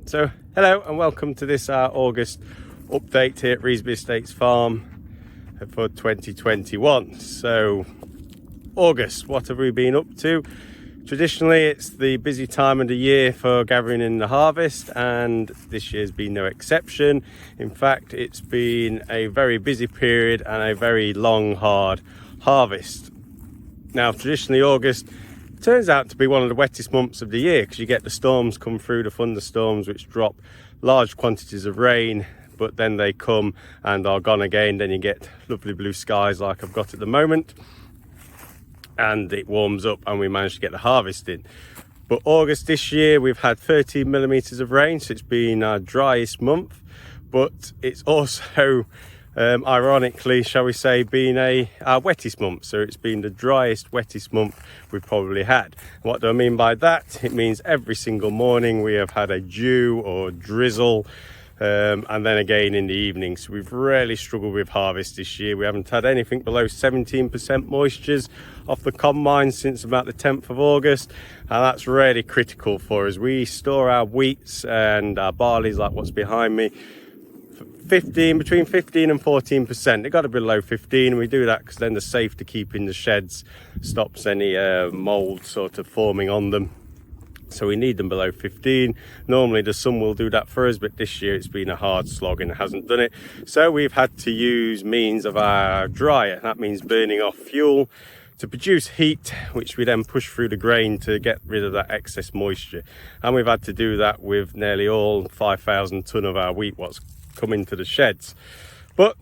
So hello and welcome to this August update here at Revesby Estates Farm for 2021. So August, what have we been up to? Traditionally it's the busy time of the year for gathering in the harvest, and this year's been no exception. In fact, it's been a very busy period and a very long hard harvest. Now traditionally August turns out to be one of the wettest months of the year because you get the storms come through, the thunderstorms, which drop large quantities of rain, but then they come and are gone again. Then you get lovely blue skies like I've got at the moment, and it warms up and we manage to get the harvest in. But August this year we've had 13 millimeters of rain, so it's been our driest month, but it's also ironically, shall we say, been our wettest month. So it's been the driest, wettest month we've probably had. What do I mean by that? It means every single morning we have had a dew or drizzle, and then again in the evening. So we've really struggled with harvest this year. We haven't had anything below 17% moistures off the combine since about the 10th of August, and that's really critical for us. We store our wheats and our barleys, like what's behind me, between 15 and 14%. They've got to be below 15, and we do that because then they're safe to keep in the sheds, stops any mold sort of forming on them. So we need them below 15. Normally the sun will do that for us, but this year it's been a hard slog and it hasn't done it. So we've had to use means of our dryer. That means burning off fuel to produce heat, which we then push through the grain to get rid of that excess moisture. And we've had to do that with nearly all 5,000 tonne of our wheat what's come into the sheds. But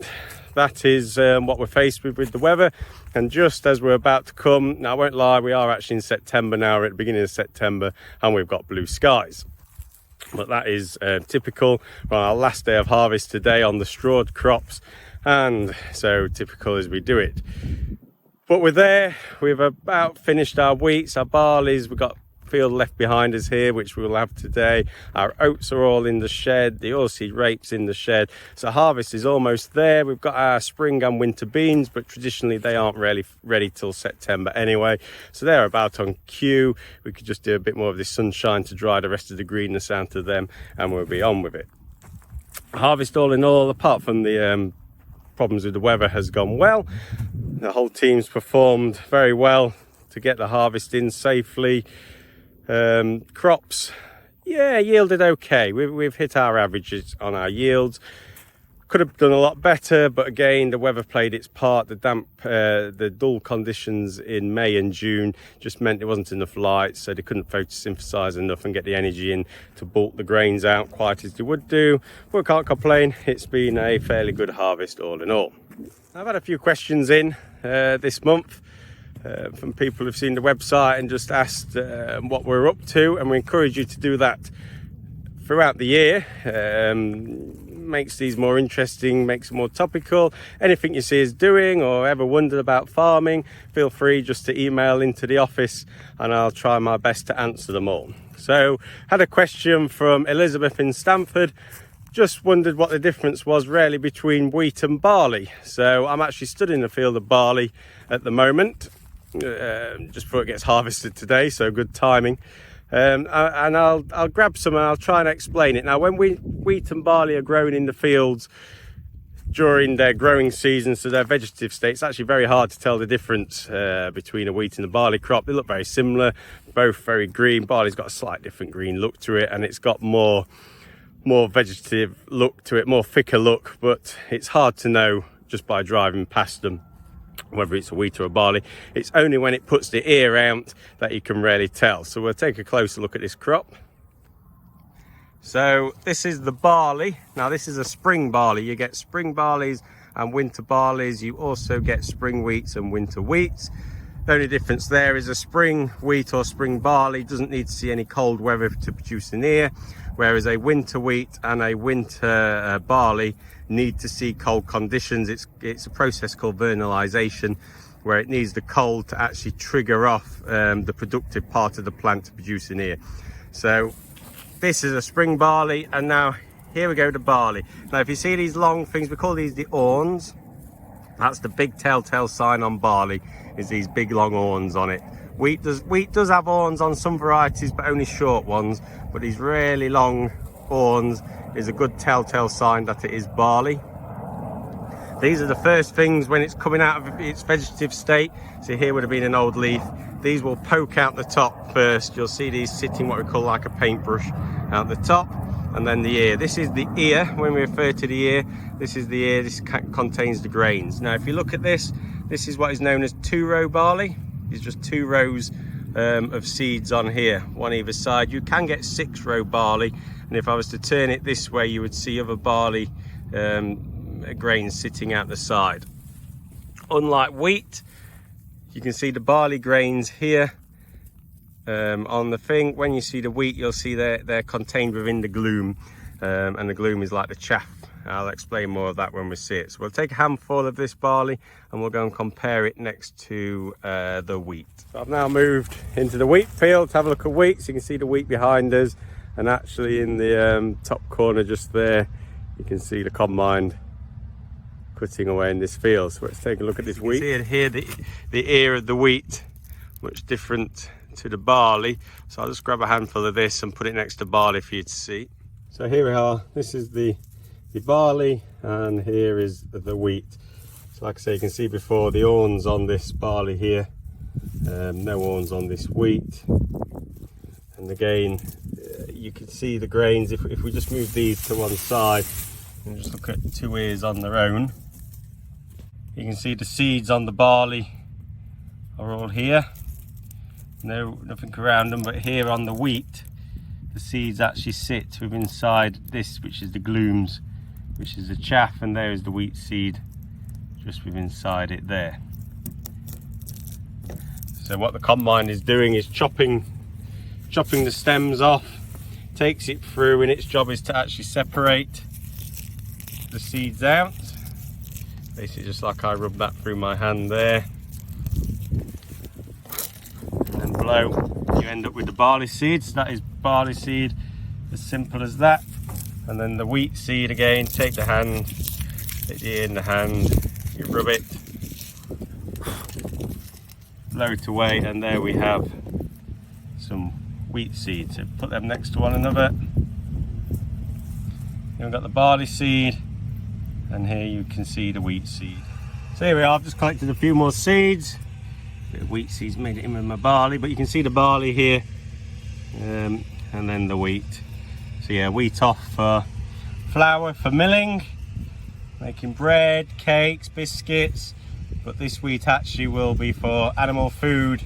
that is what we're faced with the weather. And just as we're about to come, now I won't lie, we are actually in September now, we're at the beginning of September, and we've got blue skies. But that is typical. We're on our last day of harvest today on the strawed crops, and so typical as we do it. But we're there, we've about finished our wheats, our barleys, we've got field left behind us here, which we'll have today. Our oats are all in the shed, the oilseed rape's in the shed, so harvest is almost there. We've got our spring and winter beans, but traditionally they aren't really ready till September anyway, so they're about on cue. We could just do a bit more of this sunshine to dry the rest of the greenness out of them, and we'll be on with it. Harvest, all in all, apart from the problems with the weather, has gone well. The whole team's performed very well to get the harvest in safely. Crops, yeah, yielded okay. We've hit our averages on our yields. Could have done a lot better, but again the weather played its part. The damp, the dull conditions in May and June just meant there wasn't enough light, so they couldn't photosynthesize enough and get the energy in to bulk the grains out quite as they would do. But we can't complain, it's been a fairly good harvest all in all. I've had a few questions in this month from people who've seen the website and just asked what we're up to, and we encourage you to do that throughout the year. Makes these more interesting, makes it more topical. Anything you see us doing or ever wondered about farming, feel free just to email into the office and I'll try my best to answer them all. So had a question from Elizabeth in Stamford, just wondered what the difference was really between wheat and barley. So I'm actually stood in the field of barley at the moment, just before it gets harvested today, so good timing. And I'll grab some and I'll try and explain it. Now, when wheat and barley are grown in the fields during their growing season, so their vegetative state, it's actually very hard to tell the difference between a wheat and a barley crop. They look very similar, both very green. Barley's got a slight different green look to it, and it's got more vegetative look to it, more thicker look, but it's hard to know just by driving past them whether it's a wheat or a barley. It's only when it puts the ear out that you can really tell. So we'll take a closer look at this crop. So this is the barley. Now this is a spring barley. You get spring barleys and winter barleys. You also get spring wheats and winter wheats. The only difference there is a spring wheat or spring barley doesn't need to see any cold weather to produce an ear, whereas a winter wheat and a winter barley need to see cold conditions. It's a process called vernalization, where it needs the cold to actually trigger off the productive part of the plant to produce an ear. So this is a spring barley, and now here we go to barley. Now if you see these long things, we call these the awns. That's the big telltale sign on barley, is these big long awns on it. Wheat does have awns on some varieties, but only short ones. But these really long awns is a good telltale sign that it is barley. These are the first things when it's coming out of its vegetative state. So here would have been an old leaf. These will poke out the top first. You'll see these sitting what we call like a paintbrush out the top, and then the ear. This is the ear. When we refer to the ear, this is the ear. This contains the grains. Now if you look at this, this is what is known as 2-row barley. It's just 2 rows of seeds on here, one either side. You can get 6-row barley, and if I was to turn it this way, you would see other barley grains sitting out the side. Unlike wheat, you can see the barley grains here on the thing. When you see the wheat, you'll see they're contained within the gloom, and the gloom is like the chaff. I'll explain more of that when we see it. So we'll take a handful of this barley and we'll go and compare it next to the wheat. So I've now moved into the wheat field to have a look at wheat. So you can see the wheat behind us, and actually in the top corner just there, you can see the combine cutting away in this field. So let's take a look at this wheat. You can see here the ear of the wheat, much different to the barley. So I'll just grab a handful of this and put it next to barley for you to see. So here we are. This is the barley, and here is the wheat. So like I say, you can see before the awns on this barley here, no awns on this wheat. And again, you can see the grains. If we just move these to one side and just look at 2 ears on their own, you can see the seeds on the barley are all here. Nothing around them, but here on the wheat, the seeds actually sit within inside this, which is the glooms, which is the chaff, and there is the wheat seed just within inside it there. So what the combine is doing is chopping the stems off, takes it through, and its job is to actually separate the seeds out. Basically just like I rub that through my hand there, and then below you end up with the barley seeds. That is barley seed, as simple as that. And then the wheat seed again, take the hand, take the ear in the hand, you rub it, blow it away, and there we have some wheat seeds. So put them next to one another. Then we've got the barley seed, and here you can see the wheat seed. So here we are, I've just collected a few more seeds. A bit of wheat seeds made it in with my barley, but you can see the barley here, and then the wheat. So yeah, wheat off for flour for milling, making bread, cakes, biscuits, but this wheat actually will be for animal food,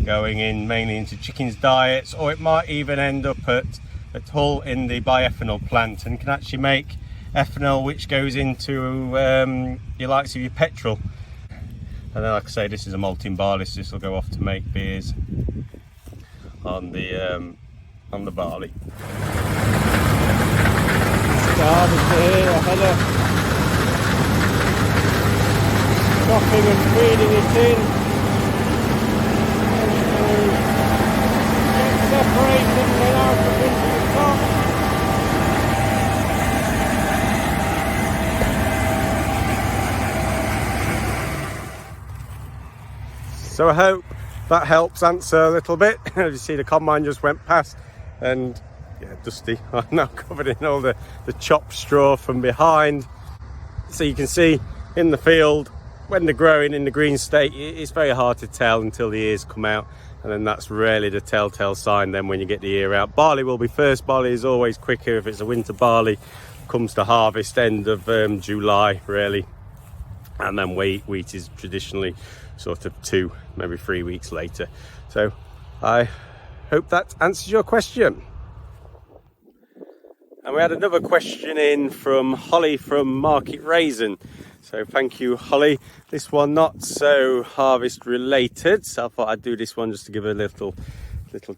going in mainly into chickens' diets, or it might even end up at Hull in the bioethanol plant and can actually make ethanol, which goes into your likes of your petrol. And then like I say, this is a malting barley, so this will go off to make beers on the barley. Here, a header, chopping and feeding it in, get separated and then out of into the top. So I hope that helps answer a little bit. As you see, the combine just went past, and yeah, dusty. I'm now covered in all the chopped straw from behind. So you can see in the field, when they're growing in the green state, it's very hard to tell until the ears come out, and then that's really the telltale sign then when you get the ear out. Barley will be first. Barley is always quicker if it's a winter barley. Comes to harvest end of July really, and then wheat is traditionally sort of 2, maybe 3 weeks later. So I hope that answers your question. And we had another question in from Holly from Market Raisin. So thank you, Holly. This one not so harvest related, so I thought I'd do this one just to give a little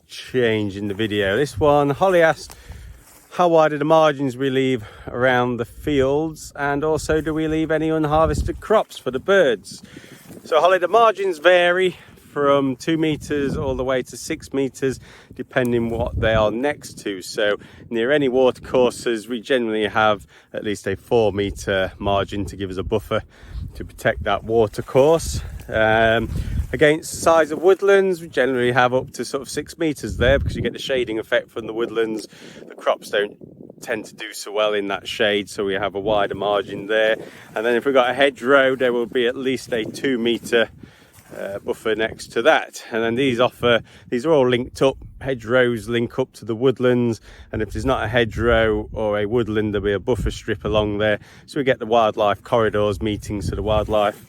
change in the video. This one, Holly asked, how wide are the margins we leave around the fields, and also do we leave any unharvested crops for the birds? So Holly, the margins vary from 2 meters all the way to 6 meters, depending what they are next to. So near any water courses, we generally have at least a 4 meter margin to give us a buffer to protect that water course. And Against the size of woodlands, we generally have up to sort of 6 meters there, because you get the shading effect from the woodlands. The crops don't tend to do so well in that shade, so we have a wider margin there. And then if we've got a hedgerow, there will be at least a 2 meter buffer next to that. And then these are all linked up. Hedgerows link up to the woodlands, and if there's not a hedgerow or a woodland, there'll be a buffer strip along there, so we get the wildlife corridors meeting, so the wildlife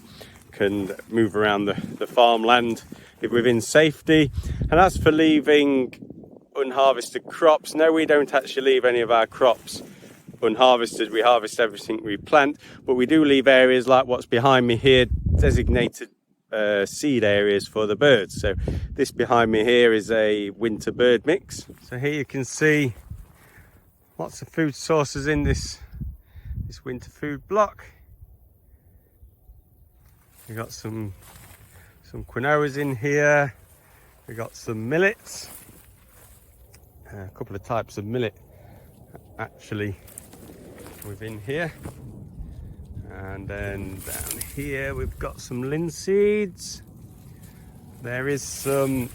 can move around the farmland within safety. And as for leaving unharvested crops, no, we don't actually leave any of our crops unharvested. We harvest everything we plant, but we do leave areas like what's behind me here, designated seed areas for the birds. So this behind me here is a winter bird mix. So here you can see lots of food sources in this winter food block. We've got some quinoas in here. We've got some millets, a couple of types of millet actually within here. And then down here we've got some linseeds. There is some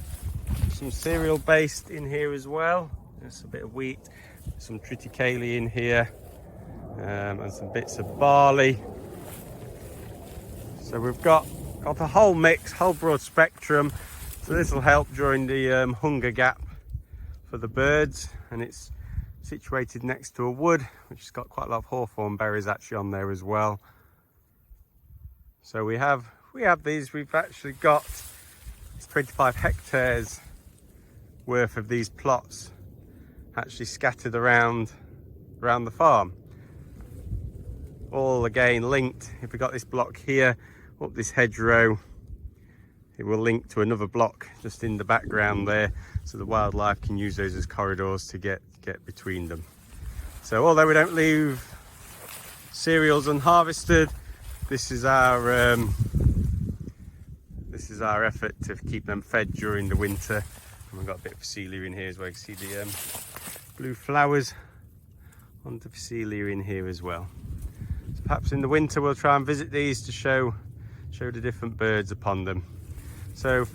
cereal based in here as well. There's a bit of wheat, some triticale in here, and some bits of barley. So we've got a whole mix, whole broad spectrum. So this will help during the hunger gap for the birds, and it's situated next to a wood which has got quite a lot of hawthorn berries actually on there as well. So we have these. We've actually got 25 hectares worth of these plots actually scattered around the farm, all again linked. If we got this block here up this hedgerow, it will link to another block just in the background there, so the wildlife can use those as corridors to get between them. So although we don't leave cereals unharvested, this is our effort to keep them fed during the winter. And we've got a bit of phacelia in here as well. You can see the blue flowers on the phacelia in here as well. So perhaps in the winter we'll try and visit these to show the different birds upon them. So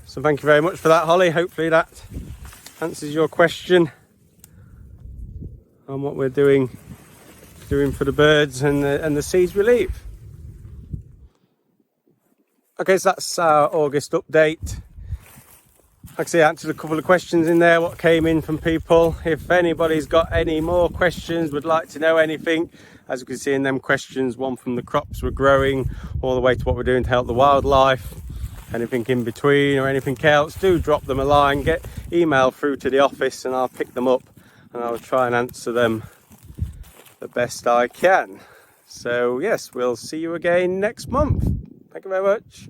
thank you very much for that, Holly. Hopefully that answers your question on what we're doing for the birds and the seeds we leave. Okay, so that's our August update. Like I say, I answered a couple of questions in there, what came in from people. If anybody's got any more questions, would like to know anything, as you can see in them questions, one from the crops we're growing all the way to what we're doing to help the wildlife, anything in between or anything else, do drop them a line, get email through to the office, and I'll pick them up and I'll try and answer them the best I can. So yes, we'll see you again next month. Thank you very much.